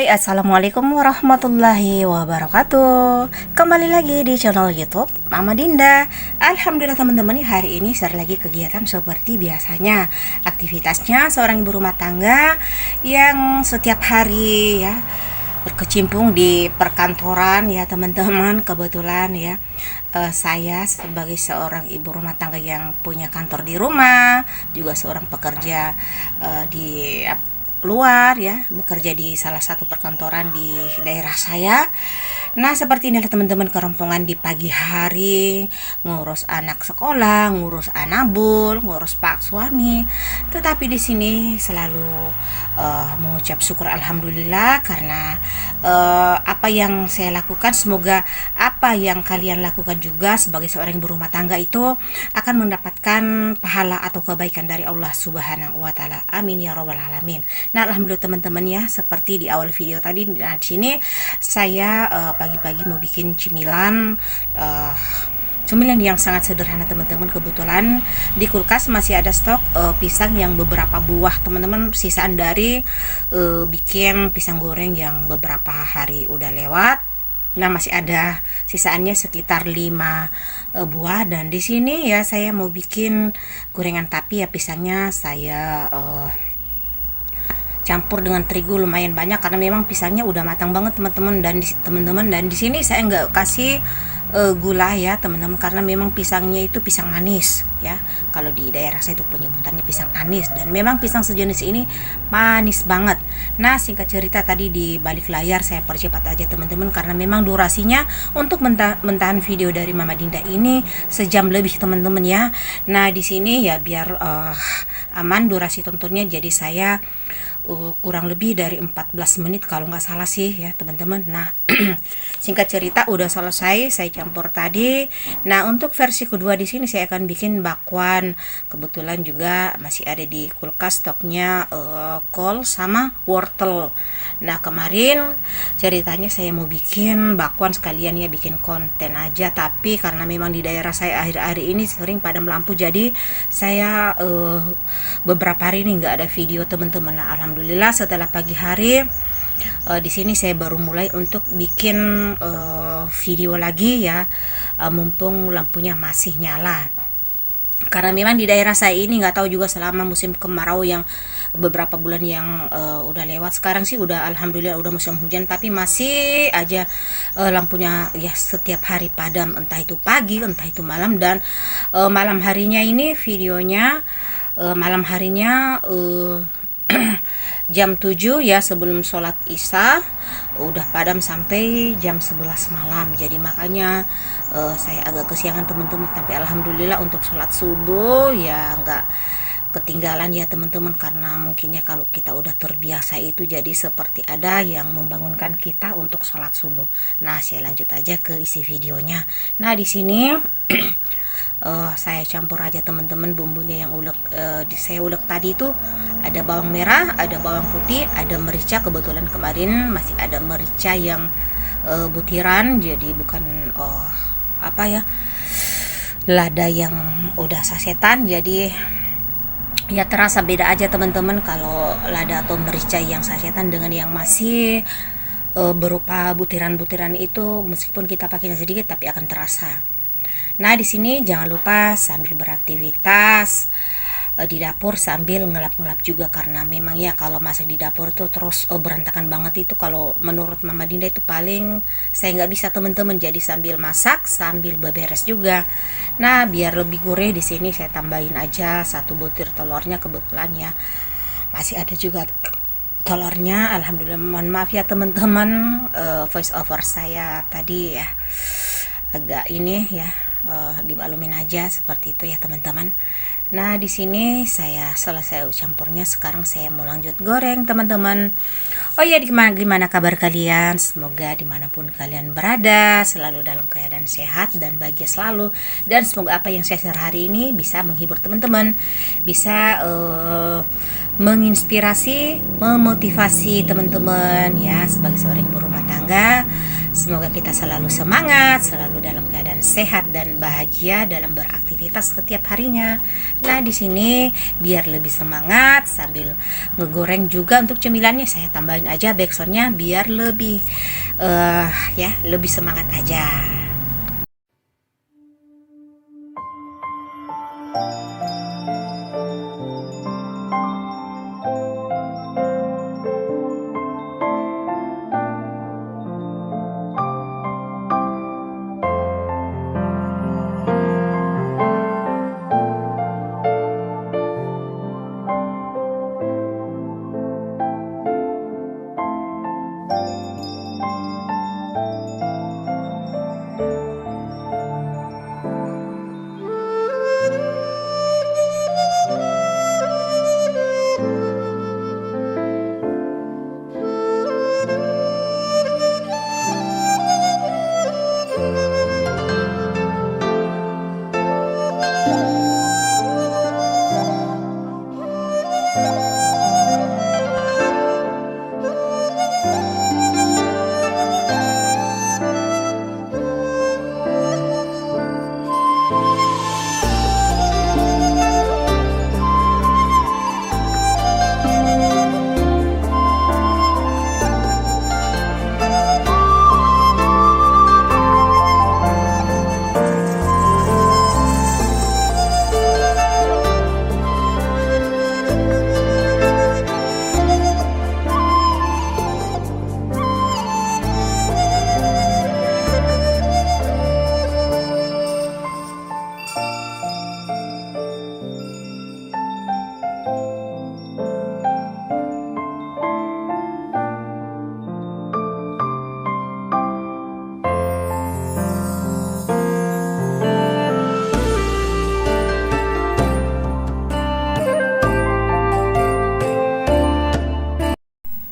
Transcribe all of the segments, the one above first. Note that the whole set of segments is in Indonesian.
Hai, assalamualaikum warahmatullahi wabarakatuh. Kembali lagi di channel YouTube Mama Dinda. Alhamdulillah teman-teman, hari ini share lagi kegiatan seperti biasanya. Aktivitasnya seorang ibu rumah tangga yang setiap hari ya berkecimpung di perkantoran ya teman-teman. Kebetulan ya saya sebagai seorang ibu rumah tangga yang punya kantor di rumah, juga seorang pekerja di luar ya, bekerja di salah satu perkantoran di daerah saya. Nah, seperti inilah teman-teman kerompongan di pagi hari, ngurus anak sekolah, ngurus anabul, ngurus pak suami. Tetapi di sini selalu mengucap syukur alhamdulillah karena apa yang saya lakukan, semoga apa yang kalian lakukan juga sebagai seorang ibu rumah tangga itu akan mendapatkan pahala atau kebaikan dari Allah Subhanahu wa taala. Amin ya rabbal alamin. Nah, alhamdulillah teman-teman ya, seperti di awal video tadi, nah di sini saya pagi-pagi mau bikin cemilan yang sangat sederhana teman-teman. Kebetulan di kulkas masih ada stok pisang yang beberapa buah teman-teman, sisaan dari bikin pisang goreng yang beberapa hari udah lewat. Nah, masih ada sisaannya sekitar 5 buah, dan di sini ya saya mau bikin gorengan, tapi ya pisangnya saya campur dengan terigu lumayan banyak karena memang pisangnya udah matang banget teman-teman. Dan di sini saya nggak kasih gula ya teman-teman, karena memang pisangnya itu pisang manis ya. Kalau di daerah saya itu penyebutannya pisang anis, dan memang pisang sejenis ini manis banget. Nah, singkat cerita tadi di balik layar saya percepat aja teman-teman, karena memang durasinya untuk mentahan video dari Mama Dinda ini sejam lebih teman-teman ya. Nah, di sini ya biar aman durasi tontonnya, jadi saya kurang lebih dari 14 menit kalau nggak salah sih ya teman-teman. Nah, singkat cerita udah selesai saya campur tadi. Nah, untuk versi kedua di sini saya akan bikin bakwan. Kebetulan juga masih ada di kulkas stoknya kol sama wortel. Nah, kemarin ceritanya saya mau bikin bakwan sekalian ya, bikin konten aja, tapi karena memang di daerah saya akhir-akhir ini sering padam lampu, jadi saya beberapa hari ini nggak ada video teman-teman. Nah, alhamdulillah setelah pagi hari di sini saya baru mulai untuk bikin video lagi ya, mumpung lampunya masih nyala. Karena memang di daerah saya ini nggak tahu juga selama musim kemarau yang beberapa bulan yang udah lewat, sekarang sih udah alhamdulillah udah musim hujan, tapi masih aja lampunya ya setiap hari padam, entah itu pagi entah itu malam. Dan malam harinya ini videonya malam harinya jam 7 ya, sebelum sholat isya udah padam sampai jam 11 malam. Jadi makanya saya agak kesiangan teman-teman, tapi alhamdulillah untuk sholat subuh ya nggak ketinggalan ya teman-teman, karena mungkinnya kalau kita udah terbiasa itu jadi seperti ada yang membangunkan kita untuk sholat subuh. Nah, saya lanjut aja ke isi videonya. Nah, di sini saya campur aja teman-teman bumbunya yang saya ulek tadi itu. Ada bawang merah, ada bawang putih, ada merica. Kebetulan kemarin masih ada merica yang butiran, jadi bukan lada yang udah sasetan. Jadi ya terasa beda aja teman-teman kalau lada atau merica yang sasetan dengan yang masih berupa butiran-butiran itu, meskipun kita pakainya sedikit tapi akan terasa. Nah, di sini jangan lupa sambil beraktivitas di dapur sambil ngelap-ngelap juga, karena memang ya kalau masak di dapur itu terus berantakan banget itu. Kalau menurut Mama Dinda itu paling saya nggak bisa teman-teman, jadi sambil masak sambil beberes juga. Nah, biar lebih gurih di sini saya tambahin aja 1 butir telurnya. Kebetulan ya masih ada juga telurnya. Alhamdulillah, mohon maaf ya teman-teman, voice over saya tadi ya agak ini ya, dimaklumin aja seperti itu ya teman-teman. Nah, di sini saya selesai campurnya, sekarang saya mau lanjut goreng teman-teman. Oh ya, gimana kabar kalian? Semoga dimanapun kalian berada selalu dalam keadaan sehat dan bahagia selalu. Dan semoga apa yang saya share hari ini bisa menghibur teman-teman, bisa menginspirasi, memotivasi teman-teman ya, sebagai seorang ibu rumah tangga. Semoga kita selalu semangat, selalu dalam keadaan sehat dan bahagia dalam beraktivitas setiap harinya. Nah, di sini biar lebih semangat sambil ngegoreng juga untuk cemilannya, saya tambahin aja backsoundnya biar lebih lebih semangat aja.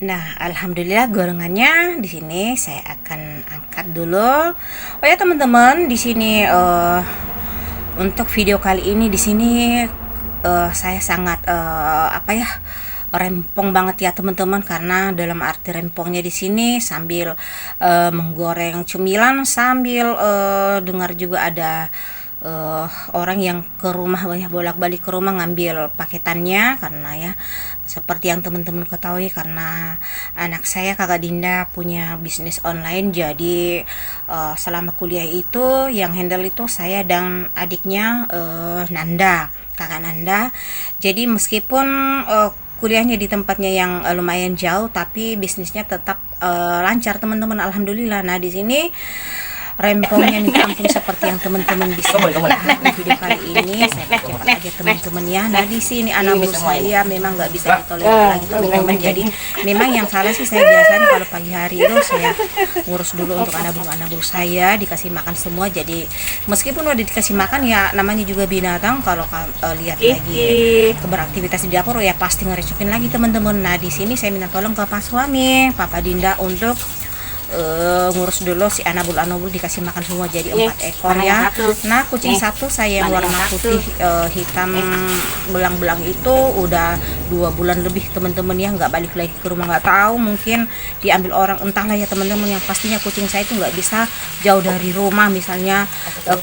Nah, alhamdulillah gorengannya di sini saya akan angkat dulu. Oh ya teman-teman, di sini untuk video kali ini di sini saya sangat rempong banget ya teman-teman, karena dalam arti rempongnya di sini sambil menggoreng cemilan sambil dengar juga ada orang yang ke rumah, bolak-balik ke rumah ngambil paketannya, karena ya seperti yang teman-teman ketahui, karena anak saya kakak Dinda punya bisnis online, jadi selama kuliah itu yang handle itu saya dan adiknya kakak Nanda. Jadi meskipun kuliahnya di tempatnya yang lumayan jauh, tapi bisnisnya tetap lancar teman-teman, alhamdulillah. Nah, di sini rempongnya minta ampun seperti yang teman-teman bisa lihat di video kali ini. Saya percepat aja teman-teman ya. Nah, di sini anabul saya memang nggak bisa ditolerir lagi teman-teman. Jadi memang yang salah sih saya biasanya kalau pagi hari itu saya ngurus dulu untuk anabul saya, dikasih makan semua. Jadi meskipun udah dikasih makan ya namanya juga binatang, kalau lihat lagi beraktivitas di dapur ya pasti ngerecokin lagi teman-teman. Nah, di sini saya minta tolong ke Pak suami, Papa Dinda, untuk ngurus dulu si anabul dikasih makan semua, jadi 4 ekor ya. Nah, kucing satu saya yang warna putih hitam belang-belang itu udah 2 bulan lebih teman-teman ya, nggak balik lagi ke rumah, nggak tahu mungkin diambil orang, entahlah ya teman-teman. Yang pastinya kucing saya itu nggak bisa jauh dari rumah, misalnya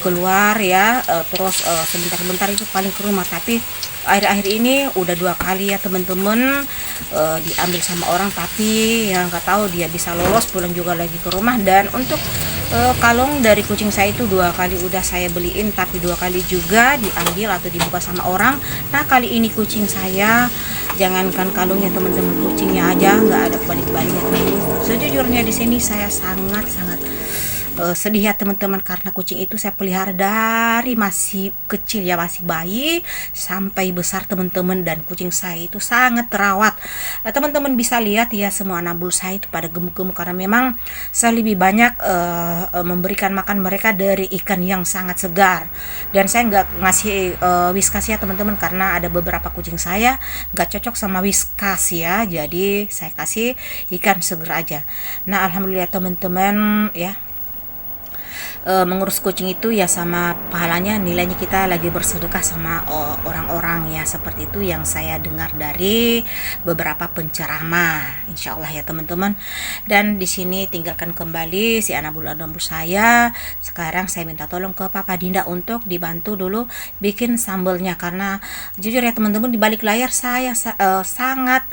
keluar ya terus sebentar-bentar itu paling ke rumah, tapi akhir-akhir ini udah 2 kali ya teman-teman diambil sama orang, tapi yang nggak tahu dia bisa lolos pulang juga lagi ke rumah. Dan untuk kalung dari kucing saya itu 2 kali udah saya beliin, tapi 2 kali juga diambil atau dibuka sama orang. Nah, kali ini kucing saya, jangankan kalungnya teman-teman, kucingnya aja nggak ada balik-balik ya teman-teman. Sejujurnya di sini saya sangat-sangat sedih ya teman-teman, karena kucing itu saya pelihara dari masih kecil ya, masih bayi sampai besar teman-teman, dan kucing saya itu sangat terawat. Teman-teman bisa lihat ya, semua anabul saya itu pada gemuk-gemuk, karena memang saya lebih banyak memberikan makan mereka dari ikan yang sangat segar, dan saya nggak ngasih whiskas ya teman-teman, karena ada beberapa kucing saya nggak cocok sama whiskas ya, jadi saya kasih ikan segar aja. Nah, alhamdulillah teman-teman ya, mengurus kucing itu ya sama pahalanya nilainya kita lagi bersedekah sama orang-orang ya, seperti itu yang saya dengar dari beberapa penceramah. Insya Allah ya teman-teman. Dan di sini tinggalkan kembali si anak bulu saya. Sekarang saya minta tolong ke Papa Dinda untuk dibantu dulu bikin sambelnya, karena jujur ya teman-teman, di balik layar saya sangat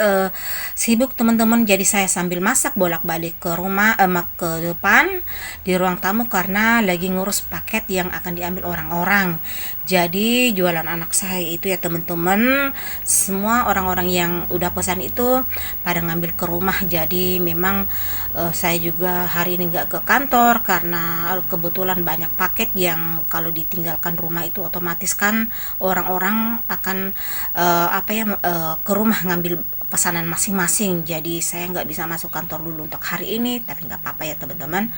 sibuk teman-teman. Jadi saya sambil masak bolak-balik ke rumah ke depan di ruang tamu karena lagi ngurus paket yang akan diambil orang-orang. Jadi jualan anak saya itu ya teman-teman, semua orang-orang yang udah pesan itu pada ngambil ke rumah. Jadi memang saya juga hari ini nggak ke kantor karena kebetulan banyak paket yang kalau ditinggalkan rumah itu otomatis kan orang-orang akan ke rumah ngambil pesanan masing-masing. Jadi saya nggak bisa masuk kantor dulu untuk hari ini, tapi nggak apa-apa ya teman-teman.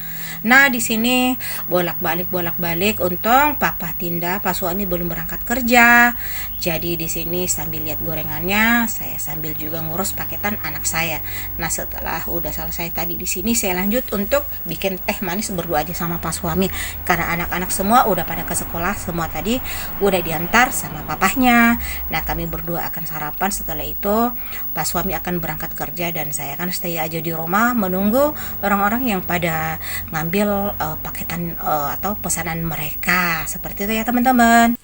Nah di sini bolak-balik untung Papa Dinda pas suami belum berangkat kerja. Jadi di sini sambil lihat gorengannya, saya sambil juga ngurus paketan anak saya. Nah setelah udah selesai tadi di sini, saya lanjut untuk bikin teh manis berdua aja sama Pak suami, karena anak-anak semua udah pada ke sekolah, semua tadi udah diantar sama papahnya. Nah kami berdua akan sarapan. Setelah itu Pak suami akan berangkat kerja dan saya akan stay aja di rumah menunggu orang-orang yang pada ngambil paketan atau pesanan mereka. Seperti itu ya teman-teman.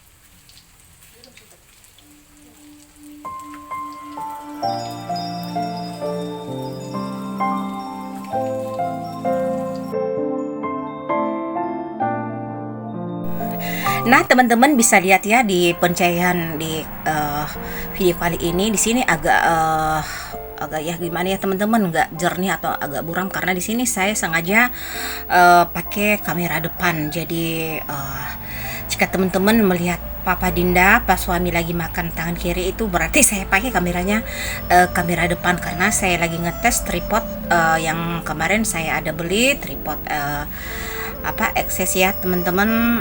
Nah teman-teman bisa lihat ya di pencahayaan di video kali ini, di sini agak ya gimana ya teman-teman, nggak jernih atau agak buram karena di sini saya sengaja pakai kamera depan. Jadi jika teman-teman melihat Papa Dinda pas suami lagi makan tangan kiri, itu berarti saya pakai kameranya kamera depan karena saya lagi ngetes tripod yang kemarin saya ada beli tripod Access ya teman-teman,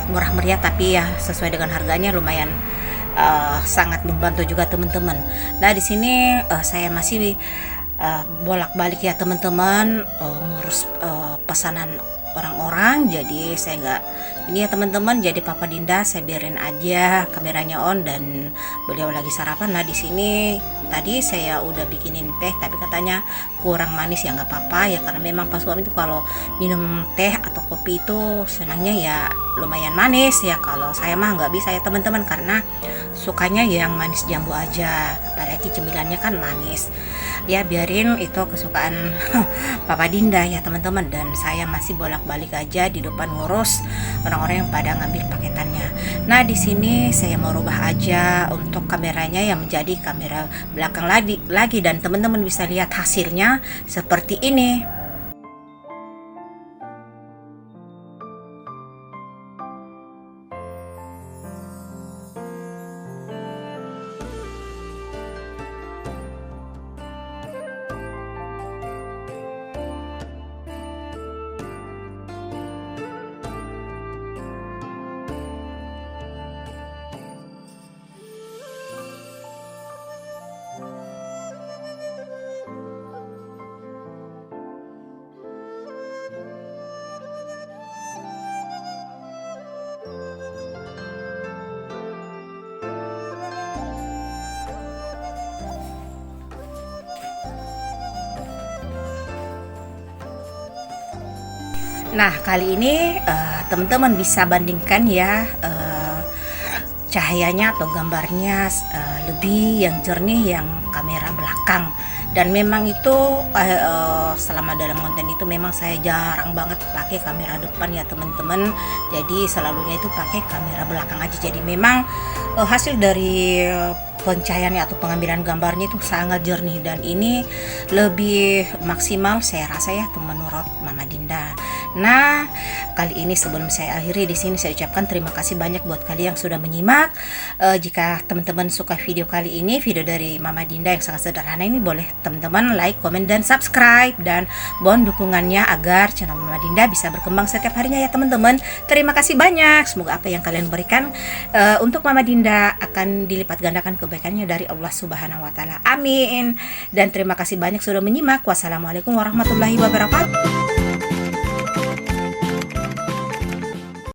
murah meriah tapi ya sesuai dengan harganya lumayan sangat membantu juga teman-teman. Nah di sini saya masih bolak-balik ya teman-teman, ngurus pesanan orang-orang. Jadi saya nggak ini ya teman-teman, jadi Papa Dinda saya biarin aja kameranya on dan beliau lagi sarapan. Nah di sini tadi saya udah bikinin teh tapi katanya kurang manis, ya nggak apa-apa ya, karena memang pas suami itu kalau minum teh atau kopi itu senangnya ya lumayan manis ya. Kalau saya mah nggak bisa ya teman-teman, karena sukanya yang manis jambu aja, apalagi cemilannya kan manis ya. Biarin itu kesukaan Papa Dinda ya teman-teman, dan saya masih bolak-balik aja di depan ngurus orang-orang yang pada ngambil paketannya. Nah di sini saya mau rubah aja untuk kameranya yang menjadi kamera belakang lagi dan teman-teman bisa lihat hasilnya seperti ini. Nah kali ini teman-teman bisa bandingkan ya cahayanya atau gambarnya lebih yang jernih yang kamera belakang. Dan memang itu selama dalam konten itu memang saya jarang banget pakai kamera depan ya teman-teman. Jadi selalunya itu pakai kamera belakang aja. Jadi memang hasil dari pencahayaannya atau pengambilan gambarnya itu sangat jernih dan ini lebih maksimal saya rasa ya menurut Mama Dinda. Nah kali ini sebelum saya akhiri di sini, saya ucapkan terima kasih banyak buat kalian yang sudah menyimak. Jika teman-teman suka video kali ini, video dari Mama Dinda yang sangat sederhana ini, boleh teman-teman like, komen, dan subscribe, dan mohon dukungannya agar channel Mama Dinda bisa berkembang setiap harinya ya teman-teman. Terima kasih banyak. Semoga apa yang kalian berikan untuk Mama Dinda akan dilipat gandakan kebaikannya dari Allah Subhanahu wa Ta'ala. Amin. Dan terima kasih banyak sudah menyimak. Wassalamualaikum warahmatullahi wabarakatuh.